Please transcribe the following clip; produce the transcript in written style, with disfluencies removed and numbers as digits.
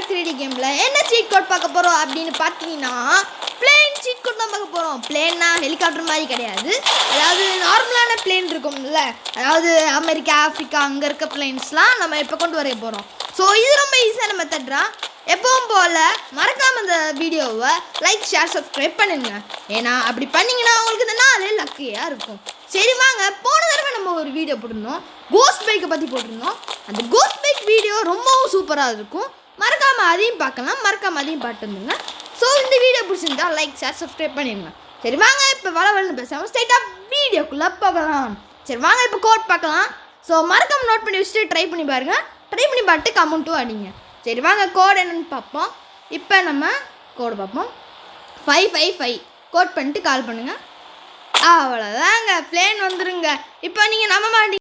Back 3D கேமில் என்ன seat code பார்க்க போகிறோம் அப்படின்னு பார்த்தீங்கன்னா பிளேன் சீட் கோட் தான் பார்க்க போகிறோம். பிளேன்னா ஹெலிகாப்டர் மாதிரி கிடையாது, அதாவது நார்மலான பிளேன் இருக்கும்ல, அதாவது அமெரிக்கா ஆஃப்ரிக்கா அங்கே இருக்க பிளேன்ஸ்லாம் நம்ம இப்போ கொண்டு வர போகிறோம். ஸோ இது ரொம்ப ஈஸியான மெத்தட்ரா. எப்பவும் போல் மறக்காமல் இந்த வீடியோவை லைக் ஷேர் சப்ஸ்கிரைப் பண்ணுங்க. ஏன்னா அப்படி பண்ணிங்கன்னா உங்களுக்கு இந்த நாளே லக்கியாக இருக்கும். சரி வாங்க, போன தடவை நம்ம ஒரு வீடியோ போட்டிருந்தோம், கோஸ்ட் பைக்கை பற்றி போட்டிருந்தோம். அந்த கோஸ்ட் பைக் வீடியோ ரொம்பவும் சூப்பராக இருக்கும். மறக்காமல் அதையும் பார்க்கலாம், மறக்காமல் அதையும் பார்த்துருந்துங்க. ஸோ இந்த வீடியோ பிடிச்சிருந்தா லைக் ஷேர் சப்ஸ்கிரைப் பண்ணிடுங்க. சரி வாங்க, இப்போ வளவலன்னு பேசாமல் ஸ்ட்ரைட்டாக வீடியோக்குள்ளே போகலாம். சரி வாங்க, இப்போ கோட் பார்க்கலாம். ஸோ மறக்காமல் நோட் பண்ணி வச்சுட்டு ட்ரை பண்ணி பாருங்கள். ட்ரை பண்ணி பார்த்துட்டு கமெண்ட்டும் அடிங்க. சரி வாங்க, கோட் என்னென்னு பார்ப்போம். இப்போ நம்ம கோடு பார்ப்போம். 555 கோட் பண்ணிட்டு கால் பண்ணுங்கள். அவ்வளோதாங்க, பிளேன் வந்துருங்க. இப்போ நீங்கள் நம்ப மாட்டீங்க.